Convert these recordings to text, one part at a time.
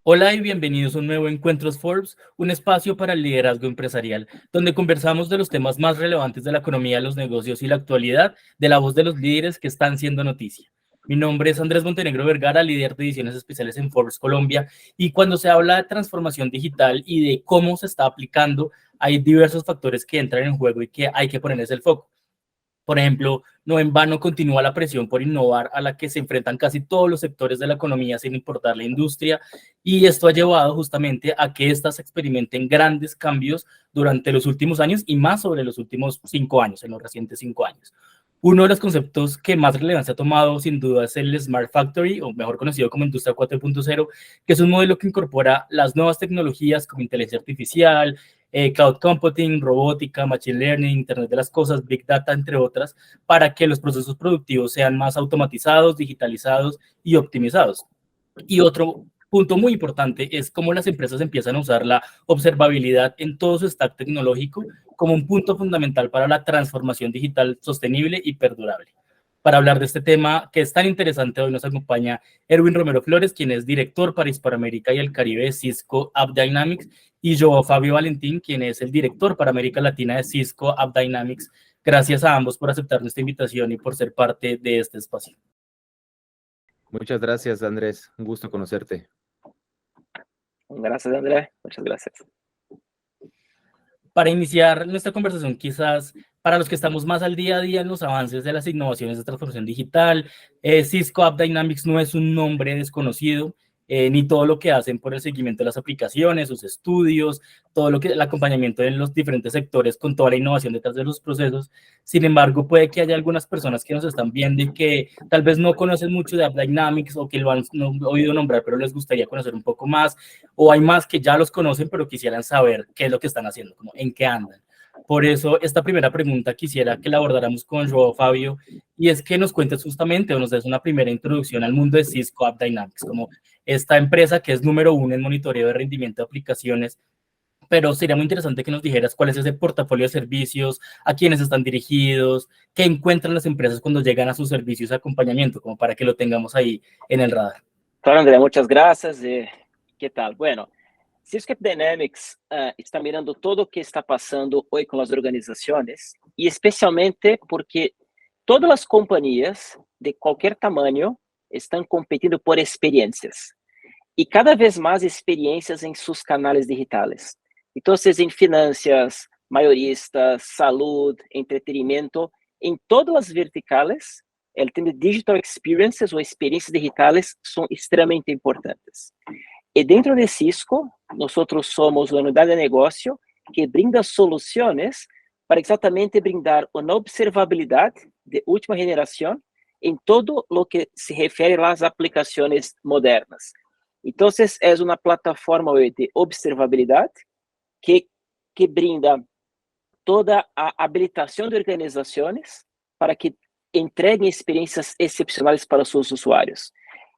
Hola y bienvenidos a un nuevo Encuentros Forbes, un espacio para el liderazgo empresarial, donde conversamos de los temas más relevantes de la economía, los negocios y la actualidad, de la voz de los líderes que están siendo noticia. Mi nombre es Andrés Montenegro Vergara, líder de ediciones especiales en Forbes Colombia, y cuando se habla de transformación digital y de cómo se está aplicando, hay diversos factores que entran en juego y que hay que ponerles el foco. Por ejemplo, no en vano continúa la presión por innovar a la que se enfrentan casi todos los sectores de la economía sin importar la industria, y esto ha llevado justamente a que éstas experimenten grandes cambios durante los últimos años y más sobre los últimos 5 años, en los recientes 5 años. Uno de los conceptos que más relevancia ha tomado sin duda es el Smart Factory, o mejor conocido como Industria 4.0, que es un modelo que incorpora las nuevas tecnologías como inteligencia artificial, cloud computing, robótica, machine learning, internet de las cosas, big data, entre otras, para que los procesos productivos sean más automatizados, digitalizados y optimizados. Y otro punto muy importante es cómo las empresas empiezan a usar la observabilidad en todo su stack tecnológico como un punto fundamental para la transformación digital sostenible y perdurable. Para hablar de este tema que es tan interesante, hoy nos acompaña Erwin Romero Flores, quien es director para Hispanoamérica y el Caribe de Cisco AppDynamics, y yo, Fabio Valentín, quien es el director para América Latina de Cisco AppDynamics. Gracias a ambos por aceptar nuestra invitación y por ser parte de este espacio. Muchas gracias, Andrés. Un gusto conocerte. Gracias, Andrés. Muchas gracias. Para iniciar nuestra conversación, quizás para los que estamos más al día a día en los avances de las innovaciones de transformación digital, Cisco AppDynamics no es un nombre desconocido, ni todo lo que hacen por el seguimiento de las aplicaciones, sus estudios, todo lo que el acompañamiento en los diferentes sectores con toda la innovación detrás de los procesos. Sin embargo, puede que haya algunas personas que nos están viendo y que tal vez no conocen mucho de AppDynamics o que lo han oído nombrar, pero les gustaría conocer un poco más, o hay más que ya los conocen, pero quisieran saber qué es lo que están haciendo, como en qué andan. Por eso, esta primera pregunta quisiera que la abordáramos con Joao Fabio, y es que nos cuentes justamente o nos des una primera introducción al mundo de Cisco AppDynamics, como esta empresa que es número uno en monitoreo de rendimiento de aplicaciones, pero sería muy interesante que nos dijeras cuál es ese portafolio de servicios, a quiénes están dirigidos, qué encuentran las empresas cuando llegan a sus servicios de acompañamiento, como para que lo tengamos ahí en el radar. Claro, André, muchas gracias. ¿Qué tal? Bueno, Cisco AppDynamics está mirando todo o que está passando hoje com as organizações e especialmente porque todas as companhias de qualquer tamanho estão competindo por experiências e cada vez mais experiências em seus canais digitais. Então, em finanças, maioristas, saúde, entretenimento, em todas as verticais, el tema de digital experiences ou experiências digitais são extremamente importantes. E dentro de Cisco, nós somos uma unidade de negócio que brinda soluções para exatamente brindar uma observabilidade de última geração em todo o que se refere às aplicações modernas. Então, é uma plataforma de observabilidade que brinda toda a habilitação de organizações para que entreguem experiências excepcionais para seus usuários.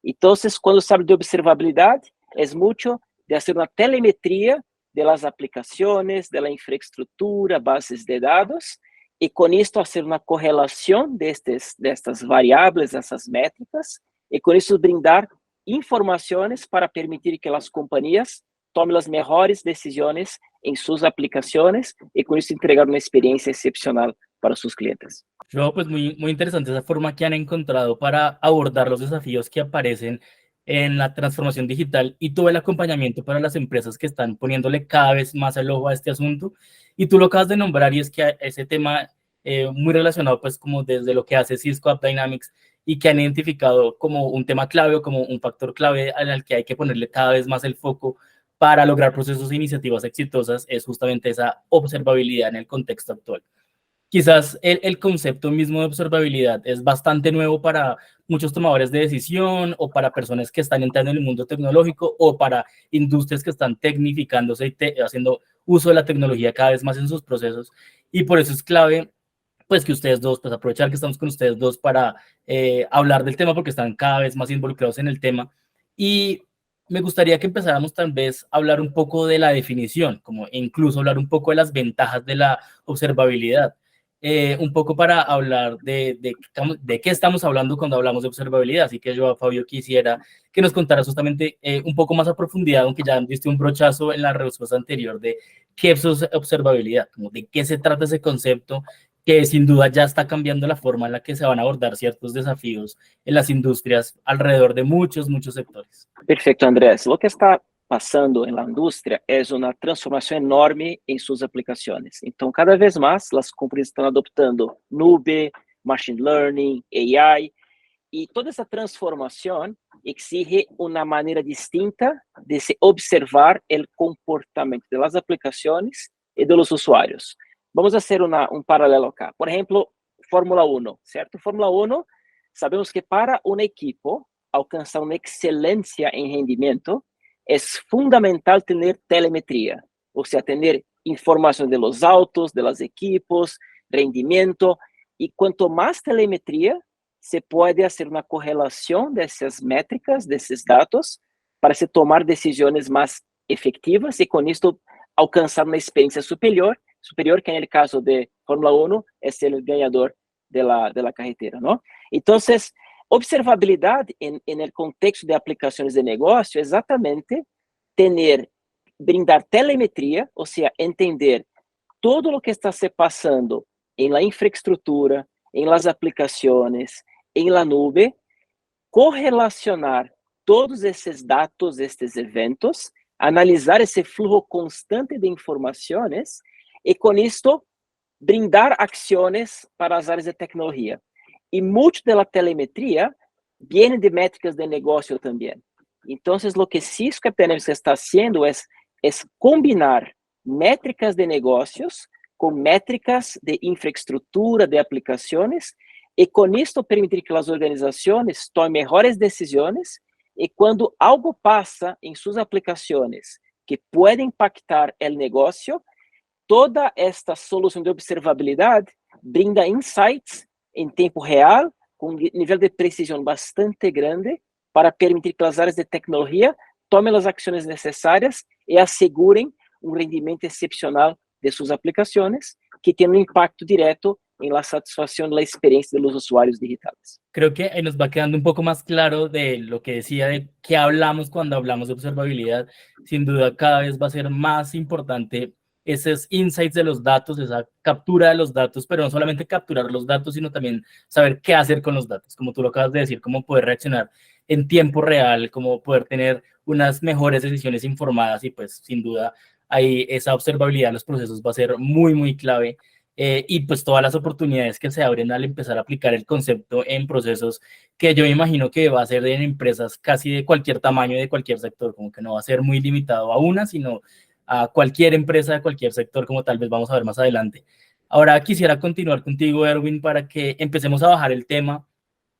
Então, quando se habla de observabilidade, é muito de fazer uma telemetria das aplicações, da infraestrutura, bases de dados, e com isso fazer uma correlação destas variáveis, dessas métricas, e com isso brindar informações para permitir que as companhias tomem as melhores decisões em suas aplicações e com isso entregar uma experiência excepcional para sus clientes. Yo, pues muy interesante esa forma que han encontrado para abordar los desafíos que aparecen en la transformación digital y todo el acompañamiento para las empresas que están poniéndole cada vez más el ojo a este asunto. Y tú lo acabas de nombrar y es que ese tema muy relacionado pues como desde lo que hace Cisco AppDynamics y que han identificado como un tema clave o como un factor clave al que hay que ponerle cada vez más el foco para lograr procesos e iniciativas exitosas es justamente esa observabilidad en el contexto actual. Quizás el concepto mismo de observabilidad es bastante nuevo para muchos tomadores de decisión o para personas que están entrando en el mundo tecnológico o para industrias que están tecnificándose y haciendo uso de la tecnología cada vez más en sus procesos. Y por eso es clave pues que ustedes dos, pues aprovechar que estamos con ustedes dos para hablar del tema porque están cada vez más involucrados en el tema. Y me gustaría que empezáramos tal vez a hablar un poco de la definición, como incluso hablar un poco de las ventajas de la observabilidad. un poco para hablar de qué estamos hablando cuando hablamos de observabilidad. Así que yo, Fabio, quisiera que nos contaras justamente un poco más a profundidad, aunque ya diste un brochazo en la respuesta anterior de qué es observabilidad, como de qué se trata ese concepto que sin duda ya está cambiando la forma en la que se van a abordar ciertos desafíos en las industrias alrededor de muchos, muchos sectores. Perfecto, Andrés. Lo que está pasando en la industria es una transformación enorme en sus aplicaciones. Entonces, cada vez más las compañías están adoptando nube, machine learning, AI, y toda esa transformación exige una manera distinta de se observar el comportamiento de las aplicaciones y de los usuarios. Vamos a hacer un paralelo acá. Por ejemplo, Fórmula 1, ¿cierto? Fórmula 1, sabemos que para un equipo alcanzar una excelencia en rendimiento, es fundamental tener telemetría, o sea, tener información de los autos, de los equipos, rendimiento, y cuanto más telemetría, se puede hacer una correlación de esas métricas, de esos datos, para se tomar decisiones más efectivas y con esto alcanzar una experiencia superior, que en el caso de Fórmula 1 es el ganador de la carretera, ¿no? Entonces, observabilidad en el contexto de aplicaciones de negocio, exactamente brindar telemetría, o sea, entender todo lo que está se pasando en la infraestructura, en las aplicaciones, en la nube, correlacionar todos esses dados, estes eventos, analisar esse flujo constante de informações e, com isto, brindar ações para as áreas de tecnologia. E muito da telemetria vem de métricas de negócio também. Então, o que Cisco Dynamics está fazendo é combinar métricas de negócios com métricas de infraestrutura, de aplicações, e com isto permitir que as organizações tomem melhores decisões e quando algo passa em suas aplicações que pode impactar o negócio, toda esta solução de observabilidade brinda insights em tempo real, com nível de precisão bastante grande, para permitir que as áreas de tecnologia tomem as ações necessárias e assegurem rendimento excepcional de suas aplicações, que tem impacto direto en la satisfacción de la experiencia de los usuarios digitales. Creo que ahí nos va quedando un poco más claro de lo que decía, de qué hablamos cuando hablamos de observabilidad. Sin duda, cada vez va a ser más importante esos insights de los datos, esa captura de los datos, pero no solamente capturar los datos, sino también saber qué hacer con los datos, como tú lo acabas de decir, cómo poder reaccionar en tiempo real, cómo poder tener unas mejores decisiones informadas y pues sin duda ahí esa observabilidad en los procesos va a ser muy, muy clave. Y pues todas las oportunidades que se abren al empezar a aplicar el concepto en procesos que yo me imagino que va a ser en empresas casi de cualquier tamaño y de cualquier sector, como que no va a ser muy limitado a una, sino a cualquier empresa de cualquier sector, como tal vez vamos a ver más adelante. Ahora quisiera continuar contigo, Erwin, para que empecemos a bajar el tema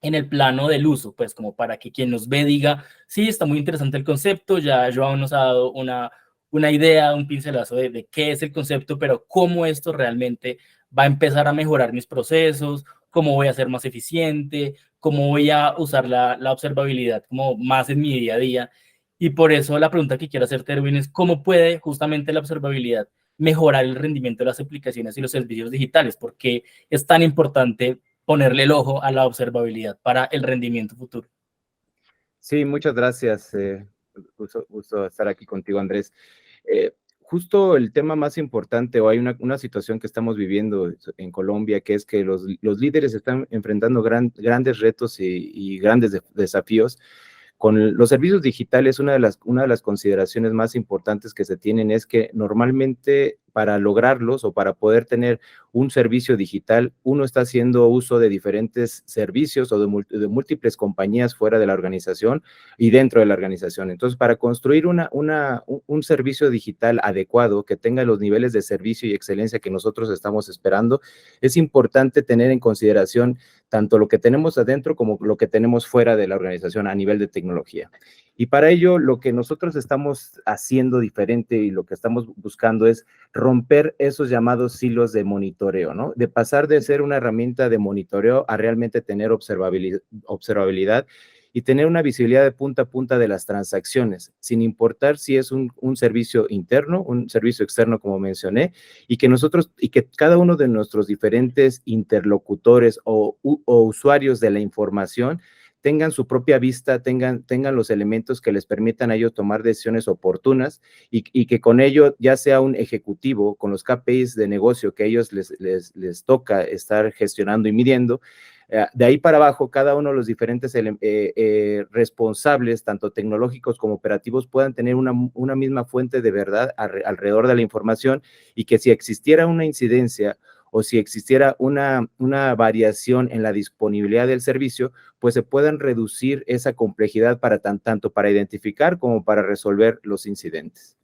en el plano del uso, pues como para que quien nos ve diga, sí, está muy interesante el concepto, ya Joao nos ha dado una idea, un pincelazo de qué es el concepto, pero cómo esto realmente va a empezar a mejorar mis procesos, cómo voy a ser más eficiente, cómo voy a usar la observabilidad como más en mi día a día. Y por eso la pregunta que quiero hacerte, Erwin, es cómo puede justamente la observabilidad mejorar el rendimiento de las aplicaciones y los servicios digitales, porque es tan importante ponerle el ojo a la observabilidad para el rendimiento futuro. Sí, muchas gracias. Gusto estar aquí contigo, Andrés. Justo el tema más importante, o hay una situación que estamos viviendo en Colombia, que es que los líderes están enfrentando grandes retos y grandes desafíos. Con los servicios digitales, una de las consideraciones más importantes que se tienen es que normalmente para lograrlos o para poder tener un servicio digital, uno está haciendo uso de diferentes servicios o de múltiples compañías fuera de la organización y dentro de la organización. Entonces, para construir un servicio digital adecuado que tenga los niveles de servicio y excelencia que nosotros estamos esperando, es importante tener en consideración tanto lo que tenemos adentro como lo que tenemos fuera de la organización a nivel de tecnología. Y para ello, lo que nosotros estamos haciendo diferente y lo que estamos buscando es romper esos llamados silos de monitoreo, ¿no? De pasar de ser una herramienta de monitoreo a realmente tener observabilidad y tener una visibilidad de punta a punta de las transacciones, sin importar si es un servicio interno, un servicio externo, como mencioné, y que cada uno de nuestros diferentes interlocutores o usuarios de la información tengan su propia vista, tengan los elementos que les permitan a ellos tomar decisiones oportunas y que con ello, ya sea un ejecutivo, con los KPIs de negocio que a ellos les toca estar gestionando y midiendo, de ahí para abajo, cada uno de los diferentes responsables, tanto tecnológicos como operativos, puedan tener una misma fuente de verdad alrededor de la información, y que si existiera una incidencia o si existiera una variación en la disponibilidad del servicio, pues se puedan reducir esa complejidad para tanto para identificar como para resolver los incidentes.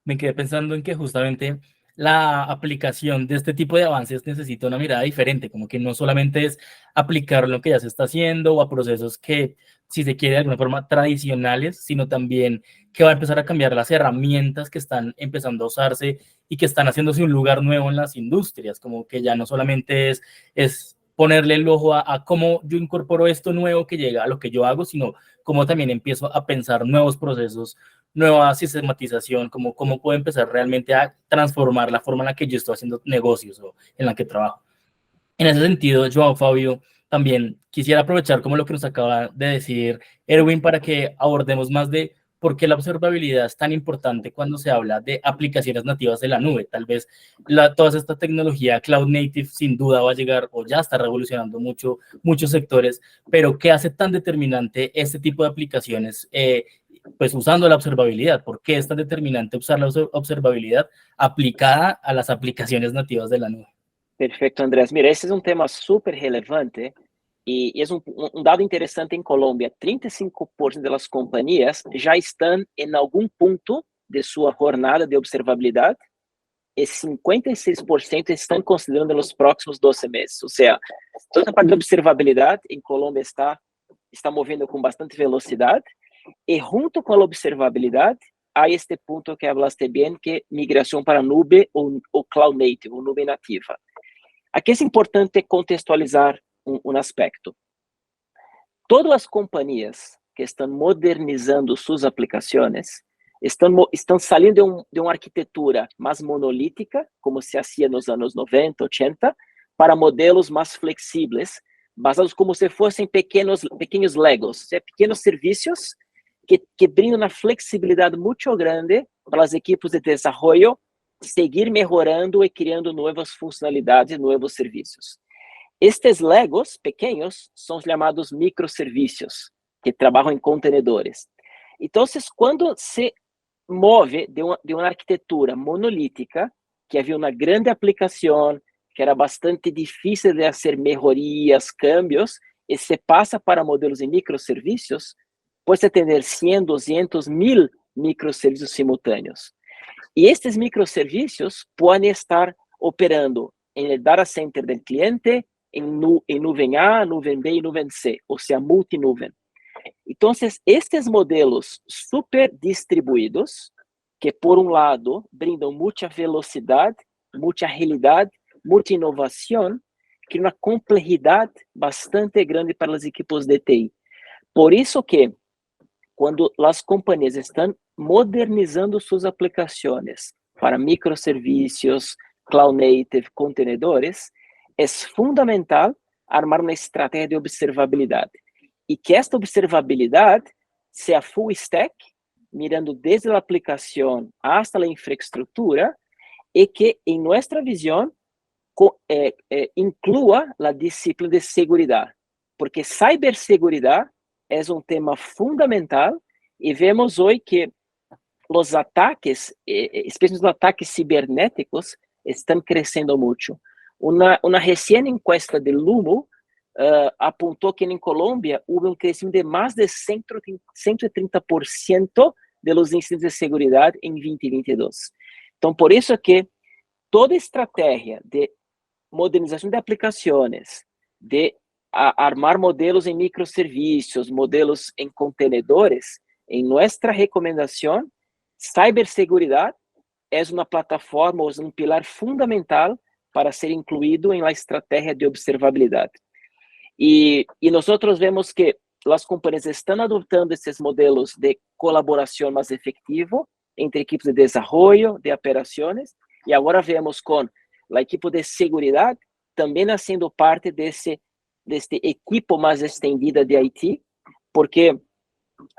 Me quedé pensando en que justamente la aplicación de este tipo de avances necesita una mirada diferente, como que no solamente es aplicar lo que ya se está haciendo o a procesos que, si se quiere de alguna forma, tradicionales, sino también que va a empezar a cambiar las herramientas que están empezando a usarse y que están haciéndose un lugar nuevo en las industrias, como que ya no solamente es ponerle el ojo a cómo yo incorporo esto nuevo que llega a lo que yo hago, sino cómo también empiezo a pensar nuevos procesos, nueva sistematización, cómo puedo empezar realmente a transformar la forma en la que yo estoy haciendo negocios o en la que trabajo. En ese sentido, Joao, Fabio, también quisiera aprovechar como lo que nos acaba de decir Erwin para que abordemos más de por qué la observabilidad es tan importante cuando se habla de aplicaciones nativas de la nube. Tal vez toda esta tecnología cloud native sin duda va a llegar o ya está revolucionando muchos sectores, pero ¿qué hace tan determinante este tipo de aplicaciones pues usando la observabilidad? ¿Por qué es tan determinante usar la observabilidad aplicada a las aplicaciones nativas de la nube? Perfeito, Andrés. Mira, esse é um tema super relevante e é um dado interessante em Colômbia. 35% das companhias já estão em algum ponto de sua jornada de observabilidade e 56% estão considerando nos próximos 12 meses. Ou seja, toda a parte de observabilidade em Colômbia está movendo com bastante velocidade e junto com a observabilidade há este ponto que hablaste bem, que é migração para nube ou cloud native, ou nube nativa. Aqui é importante contextualizar um aspecto. Todas as companhias que estão modernizando suas aplicações estão saindo de uma arquitetura mais monolítica, como se fazia nos anos 90, 80, para modelos mais flexíveis, basados como se fossem pequenos Legos, pequenos serviços que brindam uma flexibilidade muito grande para as equipes de desenvolvimento seguir melhorando e criando novas funcionalidades e novos serviços. Estes Legos pequenos são chamados microservicios, que trabalham em contenedores. Então, quando se move de uma arquitetura monolítica, que havia uma grande aplicação, que era bastante difícil de fazer melhorias, cambios, e se passa para modelos de microservicios, pode ter 100, 200, 1000 microservicios simultâneos. E estes microservicios podem estar operando em data center do cliente, em nuvem A, nuvem B e nuvem C, ou seja, multinuvem. Então, estes modelos super distribuídos, que por um lado brindam muita velocidade, muita agilidade, muita inovação, criam uma complexidade bastante grande para as equipes de TI. Por isso que, quando as companhias estão modernizando suas aplicações para microservicios, cloud native, contenedores, é fundamental armar uma estratégia de observabilidade. E que esta observabilidade seja full stack, mirando desde a aplicação hasta a infraestrutura, e que, em nossa visão, inclua a disciplina de segurança. Porque ciberseguridade é um tema fundamental e vemos hoje que os ataques, especialmente os ataques cibernéticos, estão crescendo muito. Uma recente encuesta de Lumo apontou que em Colômbia houve um crescimento de mais de 130% dos incidentes de segurança em 2022. Então, por isso é que toda estratégia de modernização de aplicações, de armar modelos em microservicios, modelos em contenedores, em nossa recomendação, ciberseguridade é uma plataforma ou um pilar fundamental para ser incluído em la estratégia de observabilidade. E nós vemos que as companhias estão adotando esses modelos de colaboração mais efetivo entre equipes de desenvolvimento, de operações, e agora vemos com a equipe de segurança também sendo parte deste equipo mais estendida de IT, porque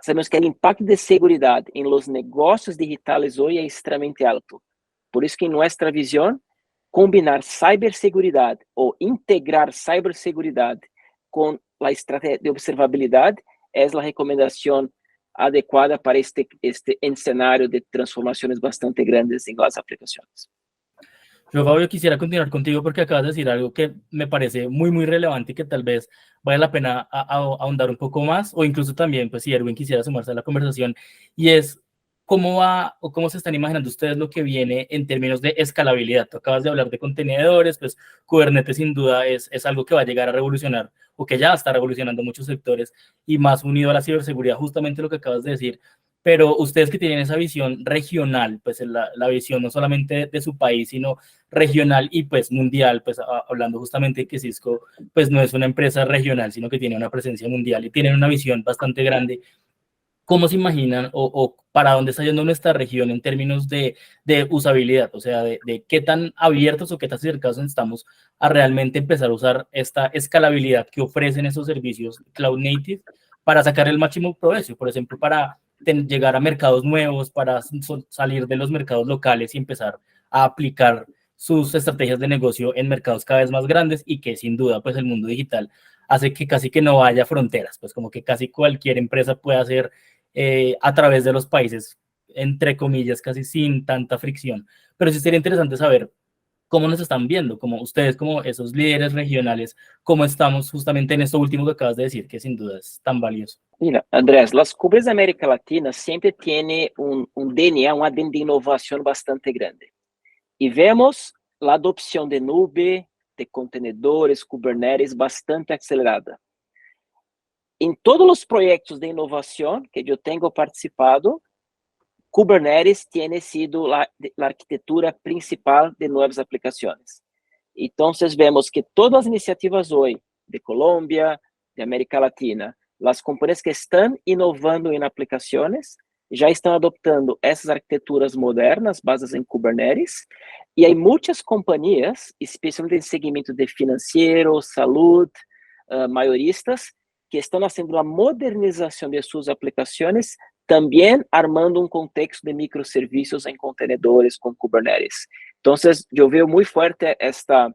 sabemos que o impacto de segurança em los negócios digitais hoje é extremamente alto. Por isso que em nossa visão, combinar ciberseguridade ou integrar ciberseguridade com a estratégia de observabilidade é a recomendação adequada para este cenário de transformações bastante grandes em las aplicações. Yo, Fabio, quisiera continuar contigo porque acabas de decir algo que me parece muy, muy relevante y que tal vez vale la pena ahondar un poco más, o incluso también, pues si Erwin quisiera sumarse a la conversación, y es cómo va o cómo se están imaginando ustedes lo que viene en términos de escalabilidad. Tú acabas de hablar de contenedores, pues Kubernetes sin duda es algo que va a llegar a revolucionar, o que ya está revolucionando muchos sectores, y más unido a la ciberseguridad, justamente lo que acabas de decir. Pero ustedes que tienen esa visión regional, pues la visión no solamente de su país, sino regional y pues mundial, pues hablando justamente de que Cisco pues no es una empresa regional, sino que tiene una presencia mundial y tienen una visión bastante grande. ¿Cómo se imaginan o para dónde está yendo nuestra región en términos de usabilidad? O sea, de qué tan abiertos o qué tan cercanos estamos a realmente empezar a usar esta escalabilidad que ofrecen esos servicios cloud native para sacar el máximo provecho, por ejemplo, para llegar a mercados nuevos, para salir de los mercados locales y empezar a aplicar sus estrategias de negocio en mercados cada vez más grandes, y que sin duda pues el mundo digital hace que casi que no haya fronteras, pues como que casi cualquier empresa puede hacer a través de los países, entre comillas, casi sin tanta fricción. Pero sí sería interesante saber cómo nos están viendo, como ustedes, como esos líderes regionales, cómo estamos justamente en esto último que acabas de decir, que sin duda es tan valioso. Mira, Andrés, las compañías de América Latina siempre tienen un DNA, un ADN de innovación bastante grande. Y vemos la adopción de nube, de contenedores, Kubernetes bastante acelerada. En todos los proyectos de innovación que yo tengo participado, Kubernetes tiene sido la arquitectura principal de nuevas aplicaciones. Entonces vemos que todas las iniciativas hoy de Colombia, de América Latina, las compañías que están innovando en aplicaciones já estão adoptando essas arquiteturas modernas baseadas em Kubernetes, e há muitas companhias, especialmente em segmento de financeiro, saúde, maioristas, que estão fazendo a modernização de suas aplicações, também armando um contexto de microserviços em contenedores com Kubernetes. Então, eu vejo muito forte esta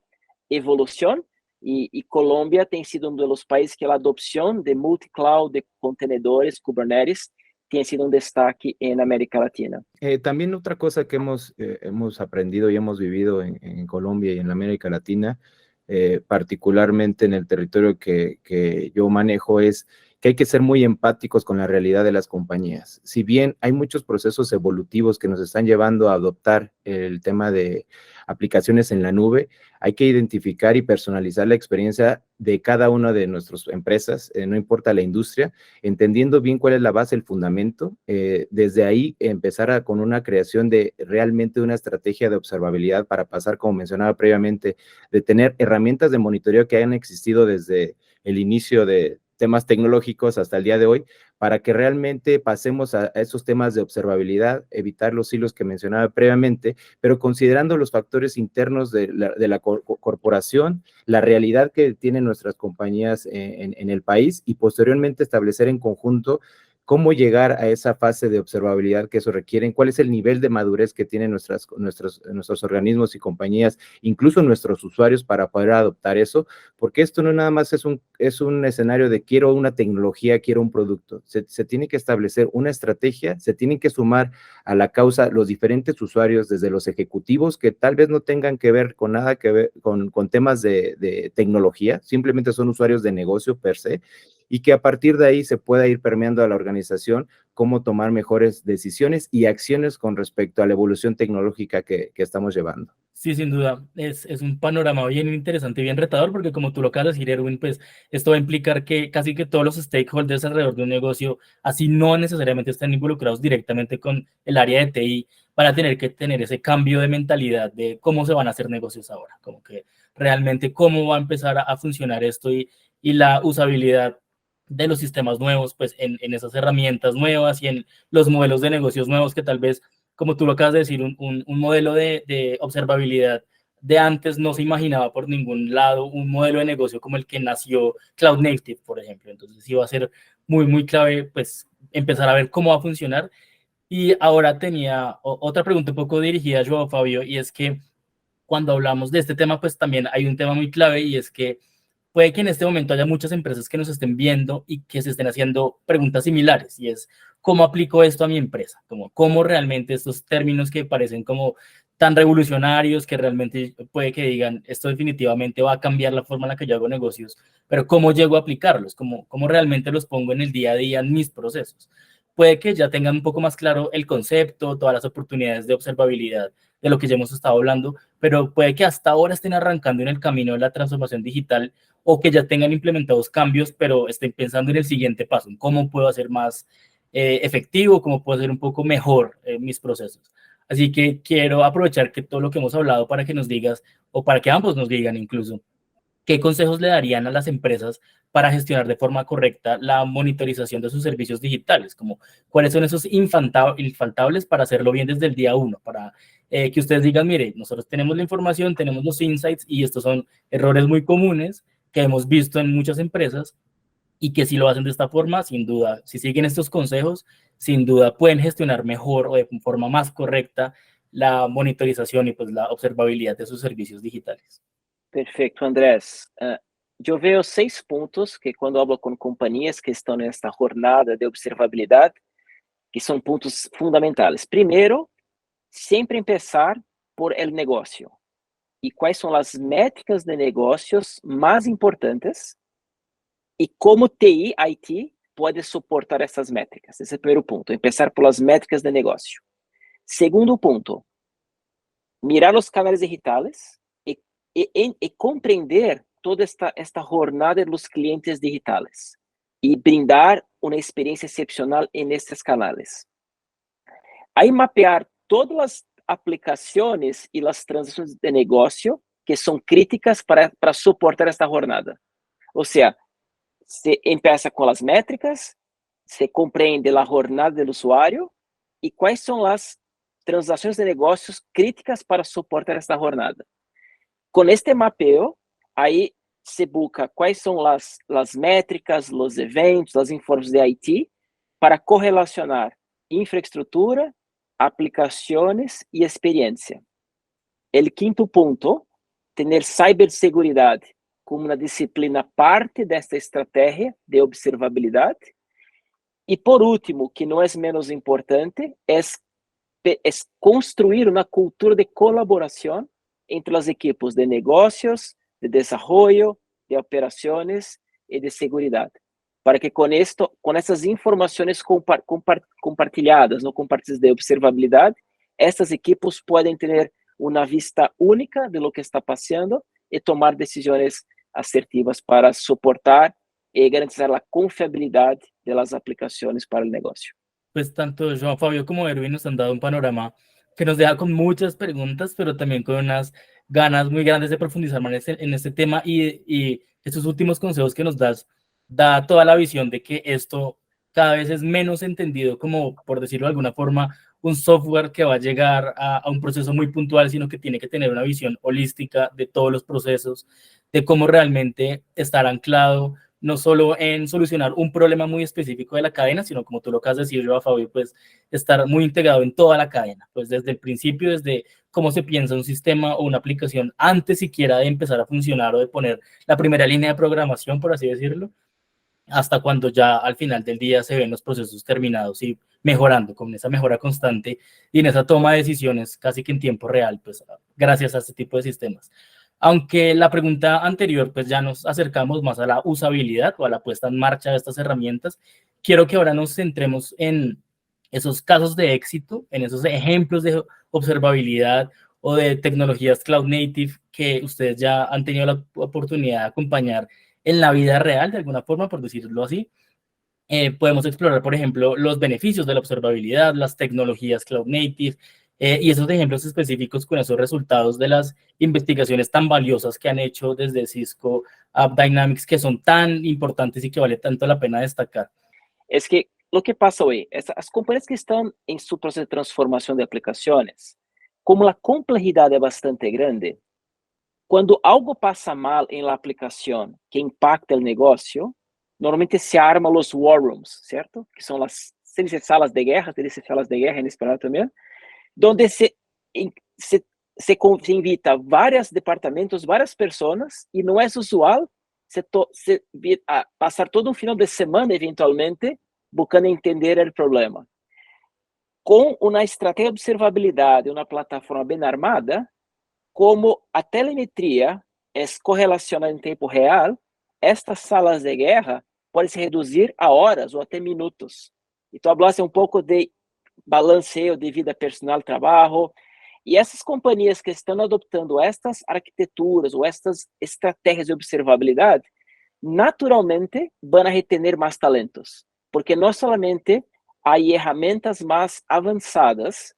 evolução, e Colômbia tem sido um dos países que a adopção de multi-cloud, de contenedores, Kubernetes, tiene sido un destaque en América Latina. También otra cosa que hemos aprendido y hemos vivido en Colombia y en América Latina, particularmente en el territorio que yo manejo, es que hay que ser muy empáticos con la realidad de las compañías. Si bien hay muchos procesos evolutivos que nos están llevando a adoptar el tema de aplicaciones en la nube, hay que identificar y personalizar la experiencia de cada una de nuestras empresas, no importa la industria, entendiendo bien cuál es la base, el fundamento. Desde ahí empezar con una creación de realmente una estrategia de observabilidad para pasar, como mencionaba previamente, de tener herramientas de monitoreo que hayan existido desde el inicio de temas tecnológicos hasta el día de hoy, para que realmente pasemos a esos temas de observabilidad, evitar los hilos que mencionaba previamente, pero considerando los factores internos de la corporación, la realidad que tienen nuestras compañías en el país, y posteriormente establecer en conjunto cómo llegar a esa fase de observabilidad que eso requieren, cuál es el nivel de madurez que tienen nuestros organismos y compañías, incluso nuestros usuarios, para poder adoptar eso, porque esto no nada más es un escenario de quiero una tecnología, quiero un producto. Se tiene que establecer una estrategia, se tienen que sumar a la causa los diferentes usuarios, desde los ejecutivos, que tal vez no tengan que ver con nada que ver con temas de tecnología, simplemente son usuarios de negocio per se, y que a partir de ahí se pueda ir permeando a la organización cómo tomar mejores decisiones y acciones con respecto a la evolución tecnológica que estamos llevando. Sí, sin duda, es un panorama bien interesante y bien retador, porque como tú lo acabas de decir, Erwin, pues esto va a implicar que casi que todos los stakeholders alrededor de un negocio, así no necesariamente estén involucrados directamente con el área de TI, van a tener que tener ese cambio de mentalidad de cómo se van a hacer negocios ahora, como que realmente cómo va a empezar a funcionar esto, y la usabilidad de los sistemas nuevos, pues en esas herramientas nuevas y en los modelos de negocios nuevos que tal vez, como tú lo acabas de decir, un modelo de observabilidad de antes no se imaginaba por ningún lado un modelo de negocio como el que nació Cloud Native, por ejemplo. Entonces sí va a ser muy, muy clave, pues, empezar a ver cómo va a funcionar. Y ahora tenía otra pregunta un poco dirigida a Joao Fabio, y es que cuando hablamos de este tema, pues también hay un tema muy clave, y es que puede que en este momento haya muchas empresas que nos estén viendo y que se estén haciendo preguntas similares, y es, ¿cómo aplico esto a mi empresa? ¿Cómo realmente estos términos que parecen como tan revolucionarios, que realmente puede que digan, esto definitivamente va a cambiar la forma en la que yo hago negocios, pero ¿cómo llego a aplicarlos? ¿Cómo realmente los pongo en el día a día en mis procesos? Puede que ya tengan un poco más claro el concepto, todas las oportunidades de observabilidad de lo que ya hemos estado hablando, pero puede que hasta ahora estén arrancando en el camino de la transformación digital, o que ya tengan implementados cambios, pero estén pensando en el siguiente paso, en cómo puedo hacer más efectivo, cómo puedo hacer un poco mejor mis procesos. Así que quiero aprovechar que todo lo que hemos hablado para que nos digas, o para que ambos nos digan incluso, ¿qué consejos le darían a las empresas para gestionar de forma correcta la monitorización de sus servicios digitales? Como, ¿cuáles son esos infaltables para hacerlo bien desde el día uno? Para que ustedes digan, mire, nosotros tenemos la información, tenemos los insights, y estos son errores muy comunes que hemos visto en muchas empresas, y que si lo hacen de esta forma, sin duda, si siguen estos consejos, sin duda pueden gestionar mejor o de forma más correcta la monitorización y pues la observabilidad de sus servicios digitales. Perfeito, Andrés. Eu vejo 6 pontos que, quando hablo com companhias que estão nesta jornada de observabilidade, que são pontos fundamentais. Primeiro, sempre empezar por el negócio. E quais são as métricas de negócios mais importantes e como TI, IT, pode suportar essas métricas. Esse é o primeiro ponto, empezar pelas métricas de negócio. Segundo ponto, mirar os canais digitales e compreender toda esta jornada dos clientes digitales e brindar uma experiência excepcional nesses canais. Aí mapear todas as aplicações e as transações de negócio que são críticas para suportar esta jornada. Ou seja, se empieza com as métricas, se compreende a jornada do usuário e quais são as transações de negócios críticas para suportar esta jornada. Com este mapeio, aí se busca quais são as métricas, os eventos, as informações de IT para correlacionar infraestrutura, aplicações e experiência. O quinto ponto, ter ciberseguridade como uma disciplina parte desta estratégia de observabilidade. E por último, que não é menos importante, é construir uma cultura de colaboração entre as equipes de negócios, de desenvolvimento, de operações e de seguridade, para que com essas informações compartilhadas, não compartilhadas de observabilidade, essas equipes podem ter uma vista única de lo que está passando e tomar decisões assertivas para suportar y garantizar la confiabilidad de las aplicaciones para el negocio. Pues tanto Joao Fabio como Erwin nos han dado un panorama que nos deja con muchas preguntas, pero también con unas ganas muy grandes de profundizar más en este tema, y estos últimos consejos que nos das da toda la visión de que esto cada vez es menos entendido como, por decirlo de alguna forma, un software que va a llegar a un proceso muy puntual, sino que tiene que tener una visión holística de todos los procesos, de cómo realmente estar anclado no solo en solucionar un problema muy específico de la cadena, sino, como tú lo acabas de decir, Joao Fabio, pues estar muy integrado en toda la cadena, pues desde el principio, desde cómo se piensa un sistema o una aplicación antes siquiera de empezar a funcionar o de poner la primera línea de programación, por así decirlo, hasta cuando ya al final del día se ven los procesos terminados y mejorando, con esa mejora constante y en esa toma de decisiones casi que en tiempo real, pues gracias a este tipo de sistemas. Aunque la pregunta anterior, pues ya nos acercamos más a la usabilidad o a la puesta en marcha de estas herramientas, quiero que ahora nos centremos en esos casos de éxito, en esos ejemplos de observabilidad o de tecnologías cloud native que ustedes ya han tenido la oportunidad de acompañar en la vida real, de alguna forma, por decirlo así. Podemos explorar, por ejemplo, los beneficios de la observabilidad, las tecnologías cloud native, Y esos ejemplos específicos con esos resultados de las investigaciones tan valiosas que han hecho desde Cisco AppDynamics, que son tan importantes y que vale tanto la pena destacar. Es que lo que pasa hoy, as companhias que estão em seu processo de transformação de aplicações, como a complexidade é bastante grande, quando algo passa mal em la aplicação que impacta o negócio, normalmente se arma os war rooms, certo? Que são as, se dice salas de guerra, se dice salas de guerra em espanhol também, donde se invita vários departamentos, várias pessoas, e não é usual passar todo um final de semana, eventualmente, buscando entender o problema. Com uma estratégia de observabilidade, uma plataforma bem armada, como a telemetria é correlacionada em tempo real, estas salas de guerra podem se reduzir a horas ou até minutos. Então, hablasse um pouco de balanceio de vida personal, trabalho, e essas companhias que estão adoptando estas arquiteturas ou estas estratégias de observabilidade, naturalmente vão reter mais talentos, porque não solamente há ferramentas mais avançadas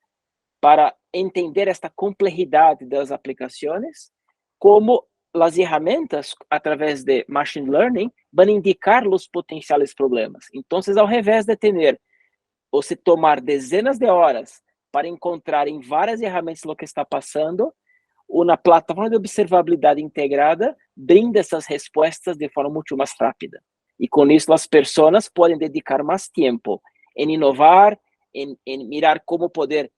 para entender esta complexidade das aplicações, como as ferramentas, através de machine learning, vão indicar os potenciais problemas. Então, ao invés de ter ou se tomar dezenas de horas para encontrar em várias ferramentas o que está passando, uma plataforma de observabilidade integrada brinda essas respostas de forma muito mais rápida. E com isso, as pessoas podem dedicar mais tempo em inovar, em mirar como poder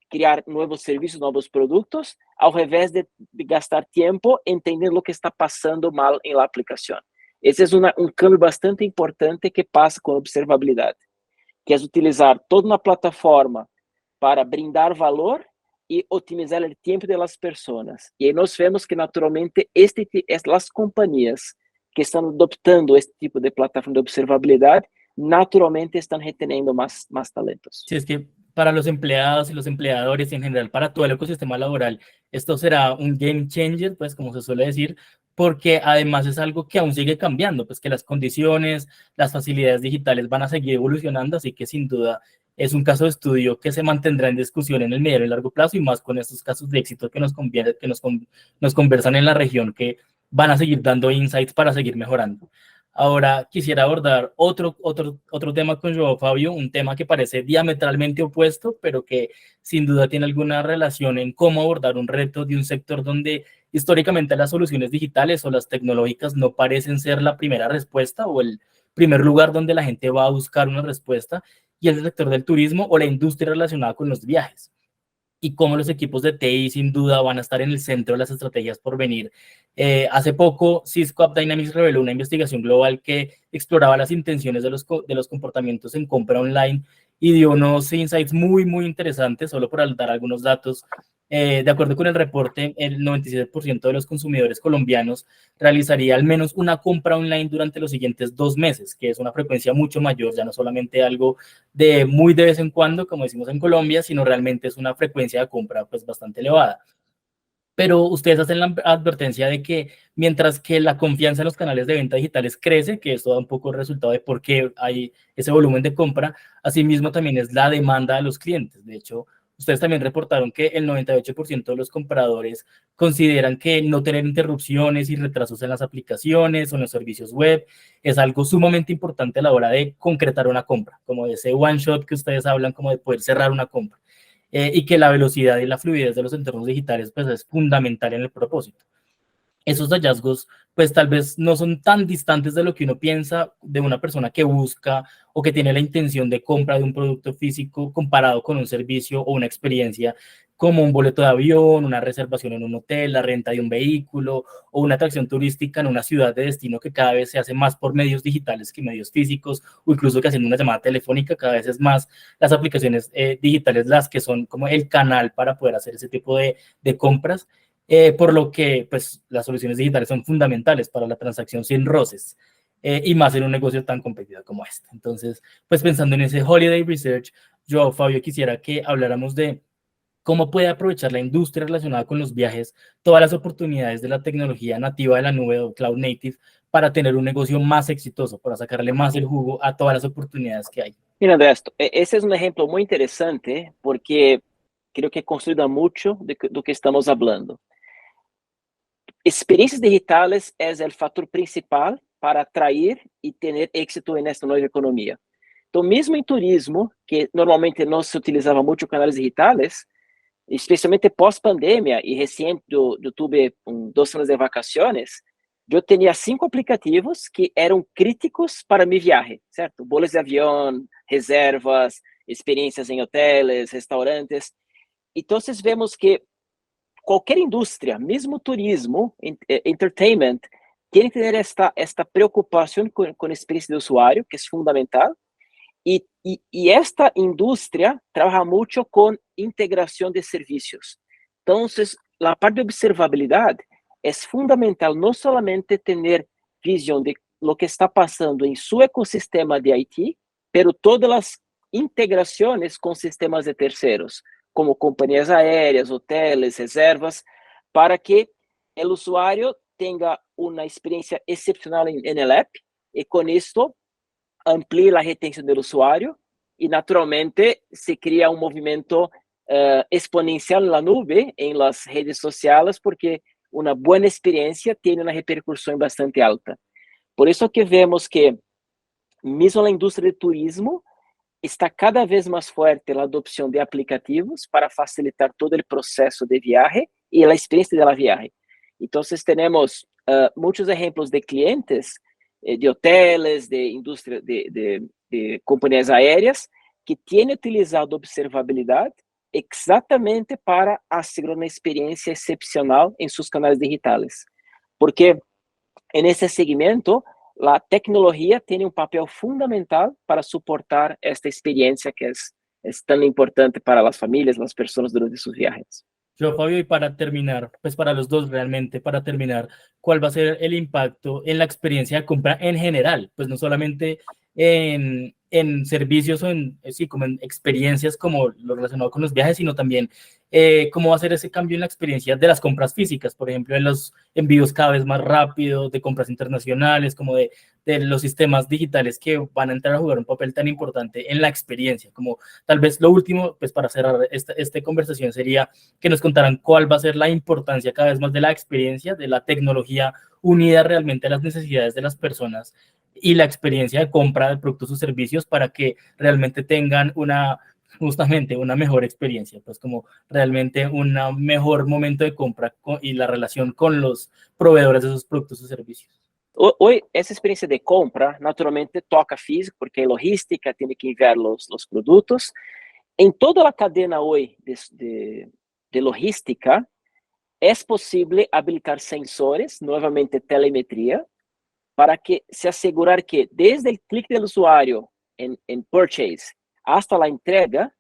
criar novos serviços, novos produtos, ao invés de gastar tempo entendendo o que está passando mal em la aplicação. Esse é um câmbio bastante importante que passa com a observabilidade, que é utilizar toda uma plataforma para brindar valor e otimizar o tempo das pessoas. E aí nós vemos que, naturalmente, as companhias que estão adoptando este tipo de plataforma de observabilidade, naturalmente estão reteniendo más talentos. Sí, es que para los empleados y los empleadores, en general, para todo el ecosistema laboral, esto será un game changer, pues como se suele decir, porque además es algo que aún sigue cambiando, pues que las condiciones, las facilidades digitales van a seguir evolucionando, así que sin duda es un caso de estudio que se mantendrá en discusión en el mediano y largo plazo, y más con estos casos de éxito que nos conversan en la región, que van a seguir dando insights para seguir mejorando. Ahora quisiera abordar otro tema con João Fábio, un tema que parece diametralmente opuesto, pero que sin duda tiene alguna relación en cómo abordar un reto de un sector donde históricamente las soluciones digitales o las tecnológicas no parecen ser la primera respuesta o el primer lugar donde la gente va a buscar una respuesta, y es el sector del turismo o la industria relacionada con los viajes. Y cómo los equipos de TI sin duda van a estar en el centro de las estrategias por venir. Hace poco, Cisco AppDynamics reveló una investigación global que exploraba las intenciones de los comportamientos en compra online y dio unos insights muy, muy interesantes, solo por dar algunos datos. De acuerdo con el reporte, el 97% de los consumidores colombianos realizaría al menos una compra online durante los siguientes 2 meses, que es una frecuencia mucho mayor, ya no solamente algo de muy de vez en cuando, como decimos en Colombia, sino realmente es una frecuencia de compra pues bastante elevada. Pero ustedes hacen la advertencia de que mientras que la confianza en los canales de venta digitales crece, que esto da un poco el resultado de por qué hay ese volumen de compra, asimismo también es la demanda de los clientes. De hecho, ustedes también reportaron que el 98% de los compradores consideran que no tener interrupciones y retrasos en las aplicaciones o en los servicios web es algo sumamente importante a la hora de concretar una compra, como de ese one shot que ustedes hablan, como de poder cerrar una compra. Y que la velocidad y la fluidez de los entornos digitales pues es fundamental en el propósito. Esos hallazgos pues tal vez no son tan distantes de lo que uno piensa de una persona que busca o que tiene la intención de compra de un producto físico comparado con un servicio o una experiencia como un boleto de avión, una reservación en un hotel, la renta de un vehículo o una atracción turística en una ciudad de destino que cada vez se hace más por medios digitales que medios físicos, o incluso que haciendo una llamada telefónica cada vez es más las aplicaciones digitales las que son como el canal para poder hacer ese tipo de compras. Por lo que pues, las soluciones digitales son fundamentales para la transacción sin roces, y más en un negocio tan competitivo como este. Entonces, pues pensando en ese Holiday Research, yo, Fabio, quisiera que habláramos de cómo puede aprovechar la industria relacionada con los viajes todas las oportunidades de la tecnología nativa de la nube o cloud native para tener un negocio más exitoso, para sacarle más el jugo a todas las oportunidades que hay. Mira, Andrés, ese es un ejemplo muy interesante porque creo que consolida mucho do que estamos hablando. Experiencias digitales es el factor principal para atraer y tener éxito en esta nueva economía. Então, mesmo em turismo, que normalmente não se utilizava muito canais digitais, especialmente pós-pandemia, e recente eu tive 2 semanas de vacaciones, eu tinha 5 aplicativos que eram críticos para minha viagem, certo? Boletos de avião, reservas, experiências em hotéis, restaurantes. Então, vemos que qualquer indústria, mesmo turismo, entertainment, tem que ter esta preocupação com a experiência do usuário, que é fundamental. E esta indústria trabalha muito com integração de serviços. Então, a parte de observabilidade é fundamental não somente ter visão de lo que está passando em seu ecossistema de IT, pero todas as integrações com sistemas de terceiros, como companhias aéreas, hotéis, reservas, para que o usuário tenha uma experiência excepcional em el app e com isto amplie a retenção do usuário e naturalmente se cria um movimento exponencial na nube, em las redes sociais, porque uma boa experiência tem uma repercussão bastante alta. Por isso que vemos que mesmo na indústria de turismo está cada vez mais forte a adopção de aplicativos para facilitar todo o processo de viagem e a experiência da viagem. Então, temos muitos exemplos de clientes de hotéis, de indústria, de companhias aéreas que têm utilizado observabilidade exatamente para assegurar uma experiência excepcional em seus canais digitais. Porque nesse segmento, a tecnologia tem papel fundamental para suportar esta experiência que é tão importante para as famílias, as pessoas durante suas viagens. Yo, Fabio, y para terminar, pues para los dos realmente, para terminar, ¿cuál va a ser el impacto en la experiencia de compra en general? Pues no solamente en servicios o sí, como en experiencias como lo relacionado con los viajes, sino también cómo va a ser ese cambio en la experiencia de las compras físicas, por ejemplo, en los envíos cada vez más rápidos, de compras internacionales, como de los sistemas digitales que van a entrar a jugar un papel tan importante en la experiencia. Como tal vez lo último, pues para cerrar esta conversación sería que nos contaran cuál va a ser la importancia cada vez más de la experiencia, de la tecnología unida realmente a las necesidades de las personas y la experiencia de compra de productos o servicios para que realmente tengan justamente una mejor experiencia, pues como realmente un mejor momento de compra y la relación con los proveedores de esos productos o servicios. Hoy, essa experiência de compra, naturalmente, toca físico, porque a logística tem que enviar os produtos. Em toda a cadeia hoje de logística, é possível habilitar sensores, novamente telemetria, para que se asegurar que desde o clique do usuário em purchase hasta a entrega,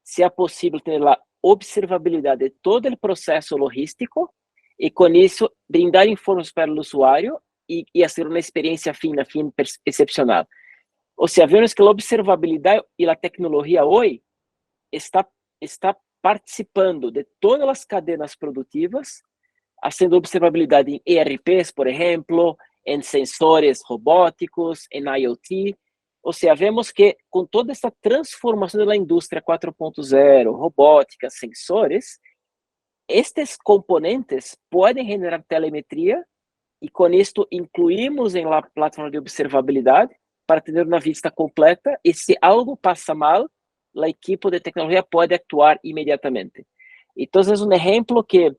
seja possível ter a observabilidade de todo o processo logístico e, com isso, brindar informações para o usuário e fazer uma experiência fim excepcional. Ou seja, vemos que a observabilidade e a tecnologia hoje está participando de todas as cadeias produtivas, fazendo observabilidade em ERPs, por exemplo, em sensores robóticos, em IoT. Ou seja, vemos que com toda essa transformação da indústria 4.0, robótica, sensores, estes componentes podem generar telemetria e com isto incluímos em la plataforma de observabilidade para ter uma vista completa e se algo passa mal, a equipe de tecnologia pode actuar imediatamente. Então, é um exemplo que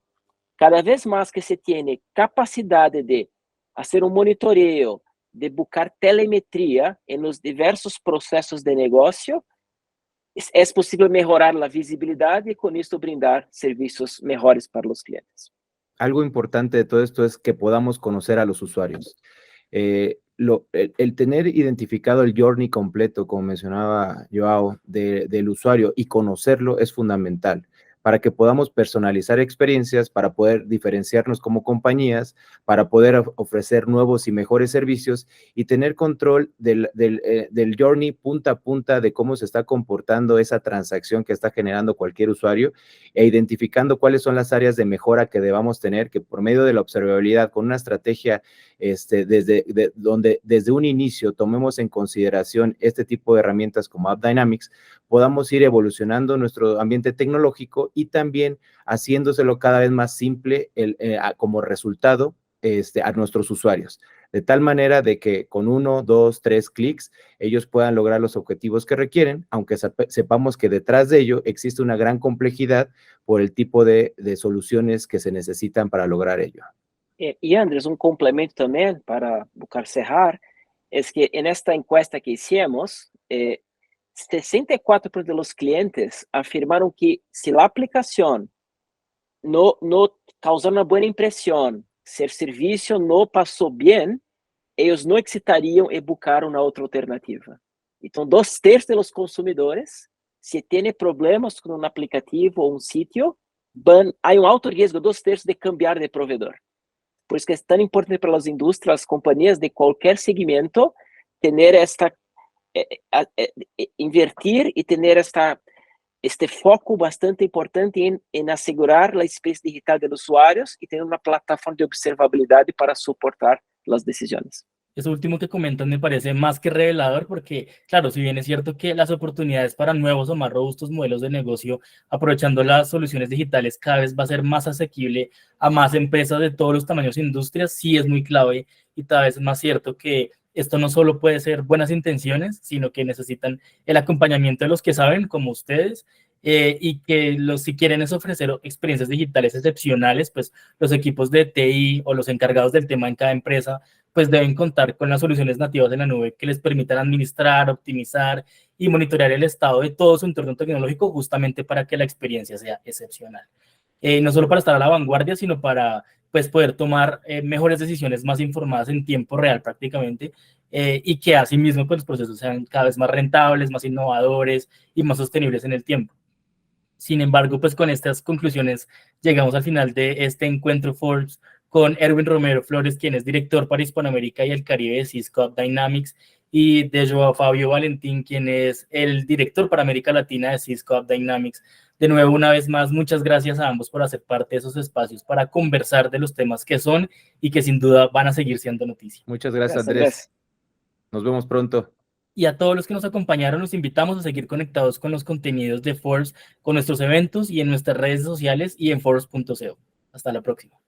cada vez mais que se tem capacidade de fazer monitoreio, de buscar telemetria nos diversos processos de negócio, é possível melhorar a visibilidade e com isso brindar serviços melhores para os clientes. Algo importante de todo esto es que podamos conocer a los usuarios. El tener identificado el journey completo, como mencionaba Joao, del usuario y conocerlo es fundamental para que podamos personalizar experiencias, para poder diferenciarnos como compañías, para poder ofrecer nuevos y mejores servicios y tener control del journey punta a punta de cómo se está comportando esa transacción que está generando cualquier usuario e identificando cuáles son las áreas de mejora que debamos tener, que por medio de la observabilidad, con una estrategia donde desde un inicio tomemos en consideración este tipo de herramientas como App Dynamics, podamos ir evolucionando nuestro ambiente tecnológico y también haciéndoselo cada vez más simple como resultado a nuestros usuarios, de tal manera de que con 1, 2, 3 clics ellos puedan lograr los objetivos que requieren, aunque sepamos que detrás de ello existe una gran complejidad por el tipo de soluciones que se necesitan para lograr ello. Y Andrés, un complemento también para buscar cerrar, es que en esta encuesta que hicimos, 64% de los clientes afirmaron que si la aplicación no causó una buena impresión, si el servicio no pasó bien, ellos no excitarían en buscar una otra alternativa. Entonces, 2/3 de los consumidores, si tienen problemas con un aplicativo o un sitio, hay un alto riesgo, 2/3 de cambiar de proveedor. Por eso que es tan importante para las industrias, las compañías de cualquier segmento, tener invertir y tener este foco bastante importante en asegurar la experiencia digital de los usuarios y tener una plataforma de observabilidad para soportar las decisiones. Eso último que comentan me parece más que revelador porque, claro, si bien es cierto que las oportunidades para nuevos o más robustos modelos de negocio, aprovechando las soluciones digitales, cada vez va a ser más asequible a más empresas de todos los tamaños e industrias, sí es muy clave y cada vez es más cierto que esto no solo puede ser buenas intenciones, sino que necesitan el acompañamiento de los que saben, como ustedes, y que si quieren es ofrecer experiencias digitales excepcionales, pues los equipos de TI o los encargados del tema en cada empresa pues deben contar con las soluciones nativas de la nube que les permitan administrar, optimizar y monitorear el estado de todo su entorno tecnológico justamente para que la experiencia sea excepcional. No solo para estar a la vanguardia, sino para pues, poder tomar mejores decisiones más informadas en tiempo real prácticamente y que asimismo pues, los procesos sean cada vez más rentables, más innovadores y más sostenibles en el tiempo. Sin embargo, pues con estas conclusiones llegamos al final de este encuentro Forbes con Erwin Romero Flores, quien es director para Hispanoamérica y el Caribe de Cisco Dynamics, y de Joao Fabio Valentín, quien es el director para América Latina de Cisco Dynamics. De nuevo, una vez más, muchas gracias a ambos por hacer parte de esos espacios para conversar de los temas que son y que sin duda van a seguir siendo noticia. Muchas gracias, Andrés. Nos vemos pronto. Y a todos los que nos acompañaron, los invitamos a seguir conectados con los contenidos de Forbes, con nuestros eventos y en nuestras redes sociales y en Forbes.co. Hasta la próxima.